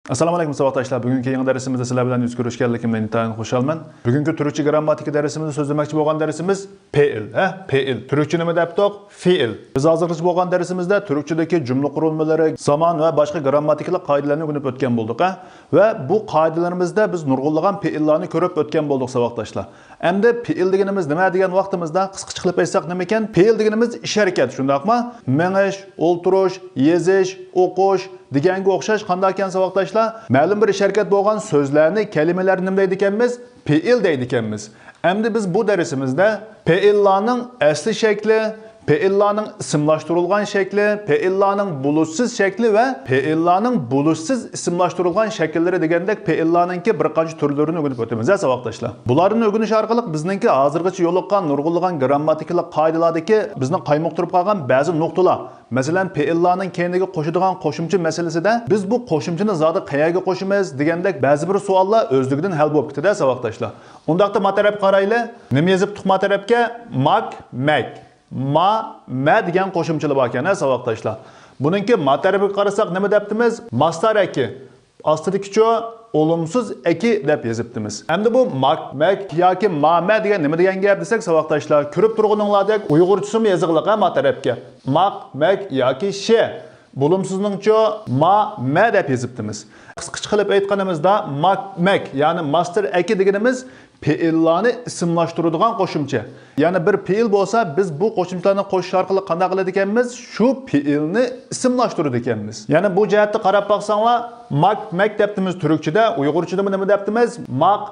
Assalomu alaykum savatdaşlar. Bugungi yangi darsimizda sizlar bilan yuz ko'rishganligimdan intayin xursandman. Bugungi turkcha grammatika darsimizda so'zlamoqchi bo'lgan darsimiz fe'l, fe'l. Turkcha nima debdik? Fe'l. Biz hozirgacha bo'lgan darsimizda turkchadagi jumla qurilmalari, zamon va boshqa grammatikalik qoidalarni o'rganib o'tgan bo'ldik, va bu qoidalarimizda biz nurg'unlagan fe'llarni ko'rib o'tgan bo'ldik savatdaşlar. Endi fe'l deganimiz nima degan vaqtimizda qisqacha qilib aytsak nima ekan? Fe'l deganimiz ish harakat, shundaqmi? Minish, o'ltirish, yezish, o'qish deganga o'xshash qanday ekan savatdaşlar? Ma'lum bir ish harakat bo'lgan so'zlarni, kalimalarni nima deydi ekanmiz? Fe'l deydi ekanmiz. Endi biz bu darsimizda fe'llarning asli shakli, fe'llarning ismlashtirilgan shakli, fe'llarning bulutsiz shakli va fe'llarning bulutsiz ismlashtirilgan shakllari degandek fe'llarningki bir qancha turlarini o'rganib o'tamiz savatdaşlar. Bularni o'rganish orqali bizningki hozirgacha yo'liqqan nurg'unlagan grammatikalik qoidalardagi bizni qaymoqtirib qolgan ba'zi nuqtalar, masalan fe'llarning keyiniga qo'shadigan qo'shimcha masalasida biz bu qo'shimchani zodi qayerga qo'shamiz degandek ba'zi bir savollar o'zligidan hal bo'lib ketadi savatdaşlar. Undaqda ma taraf qarayli. Nima yozibdik ma tarafga? Mak, mak. Ma degan qo'shimchalar bor ekan savatdaşlar. Buningki ma tarafiga qarasak nima debdimiz? Mastar eki. Ostidagicha olumsuz eki deb yozibdimiz. Endi bu mak yoki ma degan nima degan gap desak savatdaşlar, ko'rib turganinglardek uyg'urchasimi yozig'liq ma tarafga. Mak yoki she. Bulumsuzlukcha ma deb yozibdimiz. Qisqacha qilib aytganimizda mak ya'ni master eki deganimiz fe'llarni ismlashtiradigan qo'shimcha. Ya'ni bir fe'l bo'lsa, biz bu qo'shimchalarni qo'shish orqali qanday qilar ekanmiz? Shu fe'lni ismlashtirar ekanmiz. Ya'ni bu jihatda qarab baqsanglar, mak debdimiz turkchada, uyg'urchada nima debdimiz? Mak,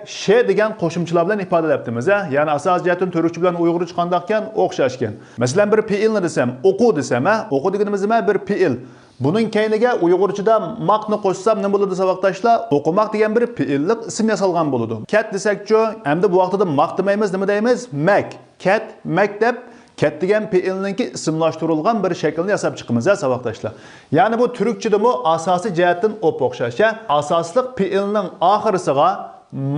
she degan qo'shimchalar bilan ifodalabdimiz. Ya'ni asos jihatdan turkcha bilan uyg'urcha qanday ekan? O'xshash ekan. Masalan, bir fe'lni desam, o'qu desam, o'qu deganimiz nima? Bir fe'l. Bunun keyniga uyg'urchada maqni qo'shsam nima bo'ladi savatdaşlar? O'qimoq degan bir fe'llik ism yasalgan bo'ladi. Kat desakchi, endi bu vaqtida maq demaymiz, nima deymiz? Mak. Mak deb kat degan fe'lninki ismlashtirilgan bir shaklni yasab chiqamiz savatdaşlar. Ya'ni bu turkchada bu asosiy jihatdan o'xshash. Asosliq fe'lning oxirisiga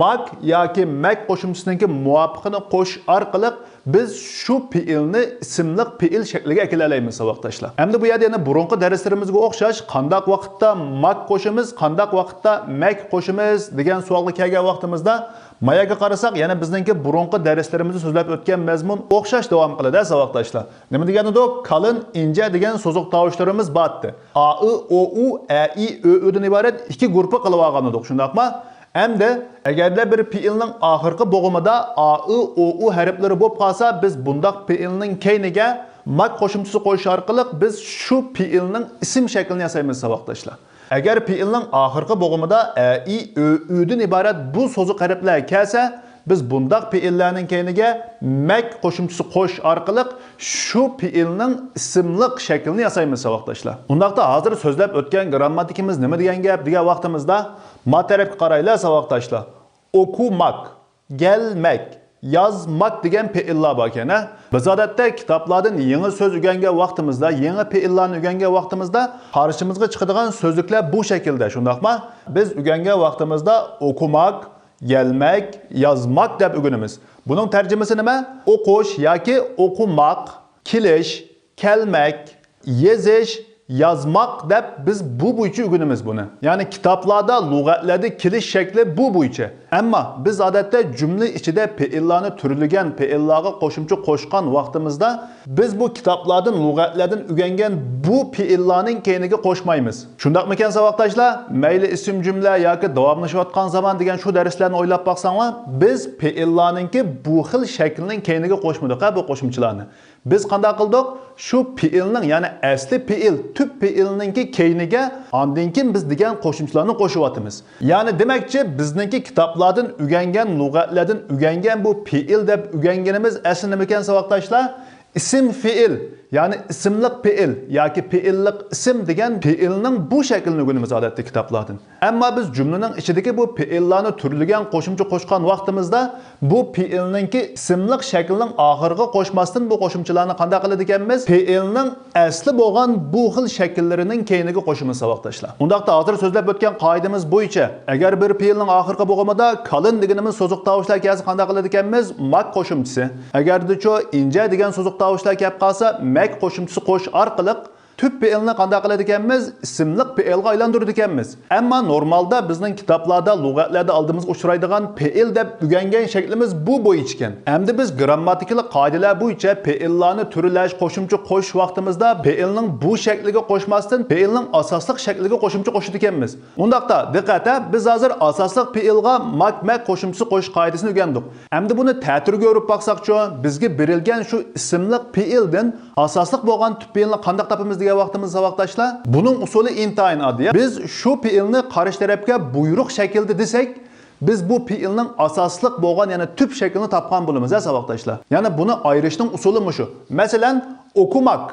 mak yoki mak qo'shimchasiningki muvofiqini qo'sh orqali biz shu fe'lni ismliq fe'l shakliga keltiramiz savatdaşlar. Endi bu yerda yana burunqi darslarimizga o'xshash qanday vaqtda mak qo'shimiz, qanday vaqtda mak qo'shimiz degan savolga kelgan vaqtimizda mayaga qarasak, yana bizningki burunqi darslarimizda so'zlab o'tgan mazmun o'xshash davom qiladi savatdaşlar. Nima degani-da? Qalin, ince degan so'ziq tovushlarimiz botdi. A, I, O, U, A, I, Ö dan iborat ikki guruhga qilib olgan edik, shundaqmi? Endi agarda bir fe'lning oxirgi bo'g'imida A, I, O, U harflari bo'lib qolsa, biz bundaq fe'lning keyniga mak qo'shimchasi qo'yish orqali biz shu fe'lning ism shaklini yasaymiz savatdaşlar. Agar fe'lning oxirgi bo'g'imida A, I, Ö dan iborat bu so'ziq harflar kelsa, biz bundaq fe'llarning keyniga mak qo'shimchasi qo'yish orqali shu fe'lning ismliq shaklini yasaymiz savatdaşlar. Undaqda hozir so'zlab o'tgan grammatikimiz nima degan gap degan vaqtimizda ma tarafga qaraylar savatdaşlar. O'qumak, gelmek, yazmak degan fe'llar bor ekan. Biz odatda kitoblardan yangi so'z o'rgangan vaqtimizda, yangi fe'llarni o'rgangan vaqtimizda qarshimizga chiqadigan so'zliklar bu shaklda, shundaqmi? Biz o'rgangan vaqtimizda o'qimak, gelmek, yazmak deb o'rganamiz. Buning tarjimasi nima? O'qish yoki o'qimak, kelish, kelmek, yezish, yazmak deb biz bu bo'yicha o'rganamiz buni. Ya'ni kitoblarda, lug'atlarda kelish shakli bu bo'yicha. Ammo biz odatda jumla ichida fe'llarni turligan fe'llarga qo'shimcha qo'shgan vaqtimizda biz bu kitoblardan, lug'atlardan o'rgangan bu fe'llarning keyiniga qo'shmaymiz. Shundaqmikan savatdaşlar? Mayli ism jumla yoki davomlashayotgan zaman degan shu darslarni o'ylab baqsanglar, biz fe'llarningki bu xil shaklning keyiniga qo'shmadik bu qo'shimchalarni. Biz qanday qildik? Shu fe'lning, ya'ni asli fe'l, tüp fe'lninki keyniga andinkin biz degan qo'shimchalarni qo'shyapmiz. Ya'ni demakchi bizningki kitoblardan o'rgangan, lug'atlardan o'rgangan bu fe'l deb o'rganganimiz asli nima ekan savatdaşlar? İsim fe'l, ya'ni ismliq fe'l yoki fe'llik ism degan fe'lning bu shaklini o'rganamiz odatda kitoblardan. Ammo biz jumlaning ichidagi bu fe'llarni turligan qo'shimcha qo'shgan vaqtimizda bu fe'lningki ismliq shaklining oxiriga qo'shmasdan bu qo'shimchalarni qanday qiladi ekanmiz? Fe'lning asli bo'lgan bu xil shakllarining keyiniga qo'shamiz savatdaşlar. Undaqda hozir so'zlab o'tgan qoidamiz bo'yicha, agar bir fe'lning oxirgi bo'g'imida qalin deganimiz so'ziq tovushlar kelsa qanday qiladi ekanmiz? Mak qo'shimchasi. Agarda ince degan so'ziq tovushlar kelib qolsa, mak qo'shimchasi qo'sh orqali tüp fe'ilni qanday qilar ekanmiz? Ismliq fe'ilga aylantirdik ekanmiz. Ammo normalda bizning kitoblarda, lug'atlarda oldimizga uchraydigan fe'il deb o'rgangan shaklimiz bu bo'yicha ekan. Endi biz grammatikalik qoidalar bo'yicha fe'illarni turlash, qo'shimcha qo'shish vaqtimizda fe'ilning bu shakliga qo'shmasdan fe'ilning asosli shakliga qo'shimcha qo'shib ekanmiz. Undaqda diqqat, biz hozir asosli fe'ilga mak qo'shimchasi qo'shish qoidasini o'rgandik. Endi buni ta'tirga o'rib baqsaqchi, bizga berilgan shu ismli fe'ildan asosli bo'lgan tüp fe'ilni qanday topamiz degan vaqtimizda savoqdashlar. Buning usuli intayin oddiy. Biz shu fe'ilni qarshi tarafga buyruq shaklda desak, biz bu fe'ilning asosliq bo'lgan, ya'ni tüp shaklini topgan bo'lamiz, savoqdashlar. Ya'ni buni ayirishning usuli shu. Masalan, o'qimak.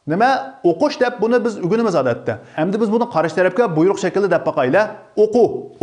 Nima? O'qish deb buni biz o'rganamiz odatda. Endi biz buni qarshi tarafga buyruq shaklida deb baqaylar.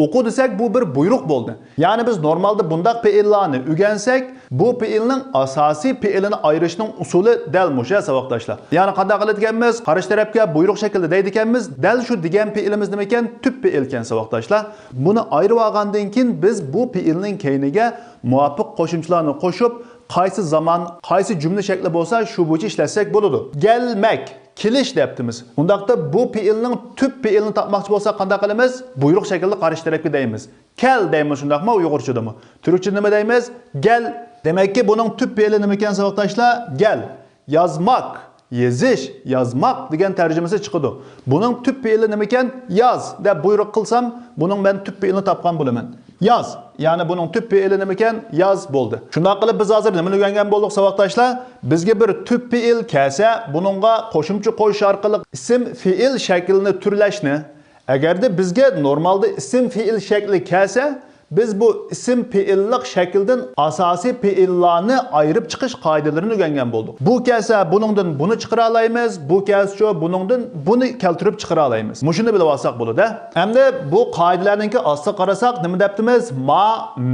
O'qu desak bu bir buyruq bo'ldi. Ya'ni biz normalda bundaq fe'illarni o'rgansak, bu fe'ilning asosiy fe'ilini ayirishning usuli dal musha savoqdashlar. Ya'ni qanday qiladiganmiz? Qarshi tarafga buyruq shaklida deydi ekanmiz. Dal shu degan fe'ilimiz nima ekan? Tüp fe'il ekan savoqdashlar. Buni ayirib olgandan keyin biz bu fe'ilning keyniga muvofiq qo'shimchalarni qo'shib qaysi zaman, qaysi jumla shakli bo'lsa, shu bo'yicha ishlatsak bo'ladi. Gelmek, kelish debdimiz. Undaqda bu fe'ilning tüp fe'ilini topmoqchi bo'lsak, qanday qilamiz? Buyruq shaklida qarshi tarafga deymiz. Kel deymiz, shundaqmi? Uyg'urchadami? Turkchada nima deymiz? Gel. Demakki, buning tüp fe'ili nima ekan savoqdashlar? Gel. Yazmak, yezish, yazmak degan tarjimasi chiqadi. Buning tüp fe'ili nima ekan? Yaz deb buyruq qilsam, buning men tüp fe'ilini topgan bo'laman. Yaz. Yani bunun tüp fe'ili nima ekan? Yaz bo'ldi. Shunday qilib biz hozir nimani o'rgangan bo'ldik savoqdashlar? Bizga bir tüp fe'il kelsa, buningga qo'shimcha qo'shish orqali ism fe'il shaklini turlashni, agarda bizga normalda ism fe'il shakli kelsa, biz bu ism fe'illik shakldan asosiy fe'illarni ayirib chiqish qoidalarini o'rgangan bo'ldik. Bu kelsa buningdan buni chiqara olamiz, bu kelsa buningdan buni keltirib chiqara olamiz. Mushuni bilib olsak bo'ladi. Endi bu qoidalarninki ostiga qarasak, nima debdimiz?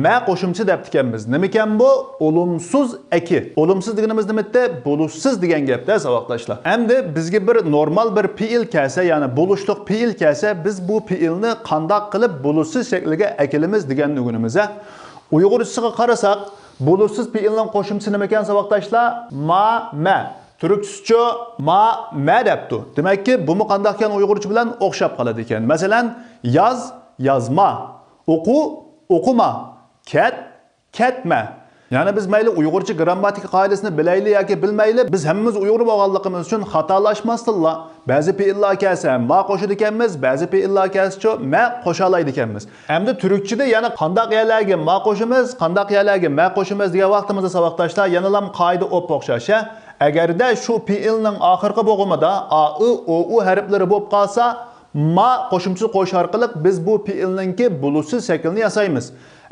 Ma qo'shimcha debdi ekanmiz. Nima ekan bu? Olumsuz eki. Olumsuz deganimiz nima edi? Bo'lishsiz degan gapda savoqdashlar. Endi bizga bir normal bir fe'il kelsa, ya'ni bo'lishliq fe'il kelsa, biz bu fe'ilni qanday qilib bo'lishsiz shakliga akilimiz degan o'gunimizda Uyg'urchasiga qarasak, bo'lishsiz fe'ilning qo'shimchasi nima ekan savoqdashlar? Ma. Turkcha ma debdi. Demakki, bu qanday ekan Uyg'urcha bilan o'xshab qoladi ekan. Masalan, yaz, yazma, o'qima, ketma. Yani biz mayli Uyg'urcha grammatik qoidasini bilayli yoki bilmayli, biz hammamiz Uyg'ur bo'lganligimiz uchun xatolaşmasdilla. Ba'zi fe'illar kelsa ma qo'shadi ekanmiz, ba'zi fe'illar kelsa ma qo'sha oladi ekanmiz. Endi turkchada yana qanday yerlarga ma qo'shimiz, qanday yerlarga ma qo'shimiz degan vaqtimizda savoqdashlar yana ham qoida o'xshash. Agarda shu fe'ilning oxirgi bo'g'imida a, i, o, u harflari bo'lib qolsa, ma qo'shimchasi qo'yish orqali biz bu fe'ilningki bo'lishsiz shaklni yasaymiz.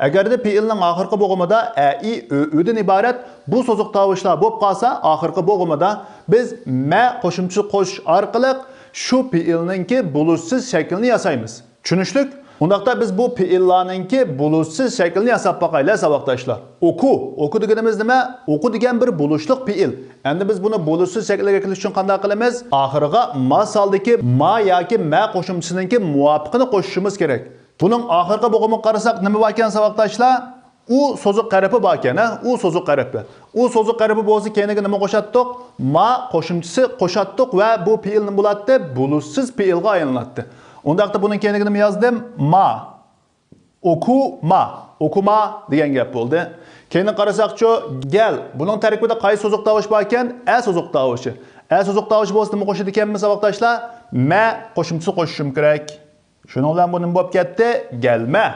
Agarda fe'ilning oxirgi bo'g'imida a, i, o, dan iborat bu so'ziq tovushlar bo'lib qolsa, oxirgi bo'g'imida biz ma qo'shimchasi qo'shish orqali shu fe'ilningki bo'lishsiz shaklni yasaymiz. Tushunishdik? Undaqda biz bu fe'illarningki bo'lishsiz shaklni yasab boqaylar savoqdashlar. O'qu deganimiz nima? O'qu degan bir bo'lishliq fe'il. Endi biz buni bo'lishsiz shaklga kelish uchun qanday qilamiz? Oxiriga ma soldiki ma yoki ma qo'shimchasiningki muvofiqini qo'shishimiz kerak. Buning oxirgi bo'g'imiga qarasak nima bor ekan savoqdashlar? U so'ziq qarapi bor ekan, u so'ziq qarapi. U so'ziq qarapi bo'lsa keyingi nima qo'shatdik? Ma qo'shimchasi qo'shatdik va bu fe'il nima bo'ladi? Bo'lishsiz fe'ilga aylanadi. Undaqda buning keyingi nima yozdim? Ma. O'quma degan gap bo'ldi. Keyin qarasaqchi, gel. Buning tarkibida qaysi so'ziq tovush bor ekan? A so'ziq tovushi. A so'ziq tovushi bo'lsa nima qo'shadi ekanmiz savoqdashlar? Ma qo'shimchasi qo'shishim kerak. Shuning bilan bu nima bo'lib ketdi? Gelma.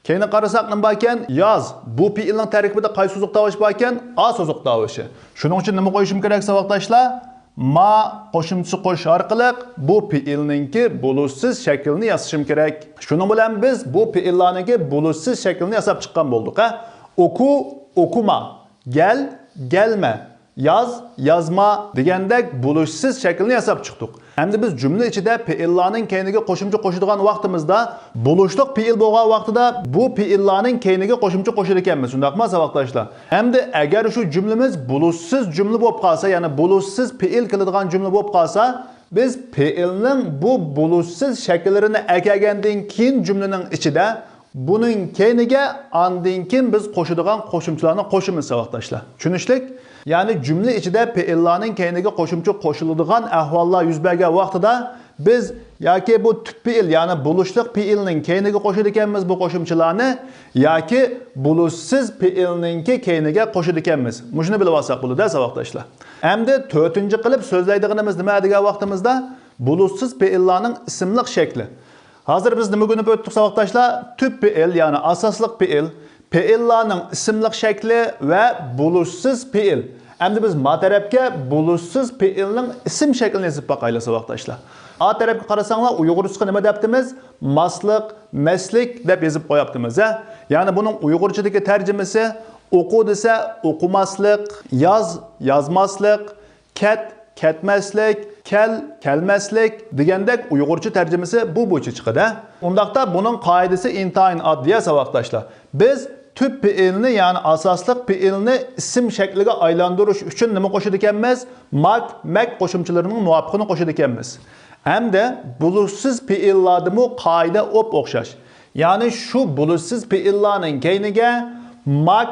Keyin qarasak nima bor ekan? Yoz. Bu fe'ilning tarkibida qaysi so'ziq tovushi bor ekan? A so'ziq tovushi. Shuning uchun nima qo'yishim kerak savoqdashlar? Ma qo'shimchasi qo'shish orqali bu fe'ilningki bo'lishsiz shaklni yasashim kerak. Shuning bilan biz bu fe'illarningki bo'lishsiz shaklni yasab chiqqan bo'ldik, o'quma, gel, gelma, yaz, yazma degandek bo'lishsiz shaklni yasab chiqdik. Endi biz jumla ichida fe'illarning keyiniga qo'shimcha qo'shadigan vaqtimizda bo'lishliq fe'il bo'lgan vaqtida bu fe'illarning keyiniga qo'shimcha qo'shar ekanmiz. Shundaqmi savoqdashlar? Endi agar shu jumlamiz bo'lishsiz jumla bo'lib qolsa, ya'ni bo'lishsiz fe'il qiladigan jumla bo'lib qolsa, biz fe'ilning bu bo'lishsiz shakllarini akagandan keyin jumlaning ichida Bunun keyniga andin keyin biz qo'shadigan qo'shimchalarni qo'shimiz savoqdoshlar. Tushunishlik? Ya'ni jumla ichida fe'illarning keyniga qo'shimcha qo'shiladigan ahvollar yuz bergan vaqtida biz yoki bu tut fe'il, ya'ni bulishliq fe'ilning keyniga qo'shar ekanmiz bu qo'shimchalarni yoki bulishsiz fe'ilningki keyniga qo'shar ekanmiz. Shuni bilib olsak bo'ladi savoqdoshlar. Endi 4-chi qilib so'zlaydiganimiz nima degan vaqtimizda bulishsiz fe'illarning ismliq shakli. Hozir biz nima ko'rib o'tdik savoqdoshlar? Tut fe'il, ya'ni asosliq fe'il, fe'illarning ismliq shakli va bulishsiz fe'il. Endi biz ma tarafga bulishsiz fe'ilning ism shaklini yozib boqaylik savoqdoshlar. A tarafga qarasanglar, Uyg'urcha nima debdimiz? Masliq, maslik deb yozib qo'yapmiz, ha? Ya'ni buning Uyg'urchadagi tarjimasi o'qu desa o'qimaslik, yoz, yozmaslik, ket, ketmaslik, kel, kelmaslik degandek Uyg'urcha tarjimasi bu bo'yicha chiqadi. Undaqda buning qoidasi intayin oddiy savoqdoshlar. Biz tut fe'ilni, ya'ni asosliq fe'ilni ism shakliga aylantirish uchun nima qo'shar ekanmiz? Mak, mak qo'shimchalarining muvofiqini qo'shar ekanmiz. Hamda bulishsiz fe'illardimi qoida o'xshash. Ya'ni shu bulishsiz fe'illarning keyniga mak,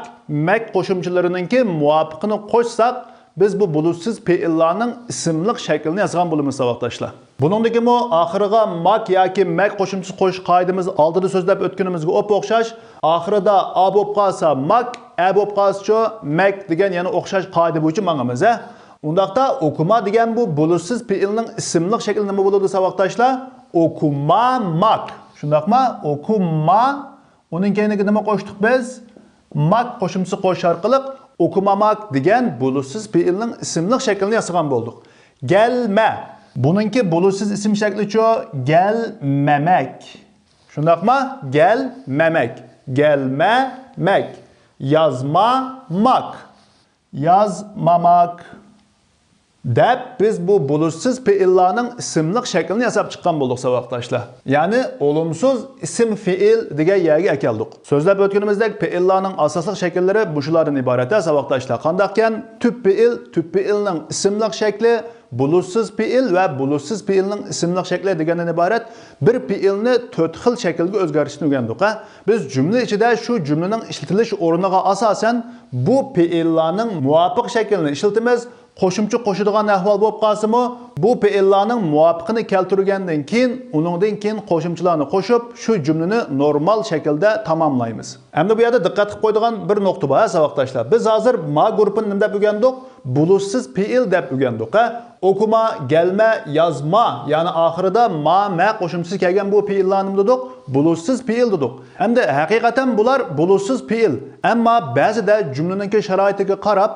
mak qo'shimchalarininki muvofiqini qo'shsak, biz bu bulishsiz fe'illarning ismliq shaklini yozgan bo'lamiz savoqdoshlar. Buningdagi mu oxiriga mak yoki mak qo'shimchasi qo'yish qoidamiz oldida so'zlab o'tganimizga o'xshash. Oxirida a bo'lib qolsa mak, a bo'lib qolsa mak degan yana o'xshash qoida bo'yicha mangamiz, ha? Undaqda o'qima degan bu bulishsiz fe'ilning ismliq shakli nima bo'ladi savoqdoshlar? O'qimamak. Shundaqmi? O'qima. Uning keyiniga nima qo'shdik biz? Mak qo'shimchasi qo'yish orqali o'qimamak degan bulishsiz fe'ilning ismliq shaklini yasagan bo'ldik. Gelme. Buningki bulishsiz ism shaklichi gelmemek. Shundaqmi? Gelmemek. Gelmemek. Yazmamak. Yazmamak. Deb biz bu bulishsiz fe'illarning ismliq shaklini yasab chiqqan bo'ldik savoqdoshlar. Ya'ni olumsuz ism fe'il degan yerga keldik. So'zlab o'tganimizdek fe'illarning asosliq shakllari shulardan iborat savoqdoshlar. Qandaqkan tut fe'ilning ismliq shakli, bulishsiz fe'il va bulishsiz fe'ilning ismliq shakli degandan iborat bir fe'ilni 4 xil shaklga o'zgarishni o'rgandik. Biz jumla ichida shu jumlaning ishlatilish o'rniga asosan bu fe'illarning muvofiq shaklini ishlatamiz. Qo'shimcha qo'shadigan ahvol bo'lib qolsa-mu, bu fe'illarning muvofiqini keltirgandan keyin, uningdan keyin qo'shimchalarni qo'shib, shu jumlani normal shaklda tamomlaymiz. Endi bu yerda diqqat qilib qo'yadigan bir nuqta bor, savoqdoshlar. Biz hozir ma guruhini nima deb o'rgandik? Bulishsiz fe'il deb o'rgandik. O'qima, gelme, yozma, ya'ni oxirida ma, ma qo'shimchasi kelgan bu fe'illarni nima dedik? Bulishsiz fe'il dedik. Endi haqiqatan bular bulishsiz fe'il, ammo ba'zida jumlaning sharoitiga qarab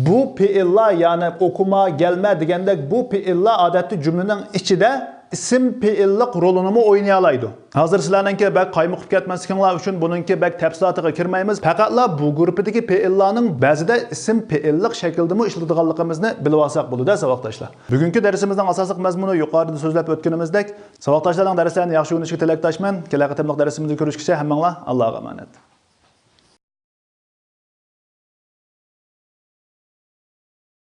bu fe'illar, ya'ni o'qima, gelme degandek bu fe'illar odatda jumlaning ichida ism fe'illik rolini o'ynay oladi. Hozir sizlarningki bak qaymoqib ketmasliginglar uchun buningki bak tafsilotiga kirmaymiz. Faqatla bu guruhdagi fe'illarning ba'zida ism fe'illik shaklda ishlatilganligimizni bilib olsak bo'ladi savoqdoshlar. Bugungi darsimizning asosiy mazmuni yuqorida so'zlab o'tganimizdek, savoqdoshlarning darslarini yaxshi o'rganishga tilakdoshman. Kelajak darsimizda ko'rishguncha hammanglar Allohga emanet.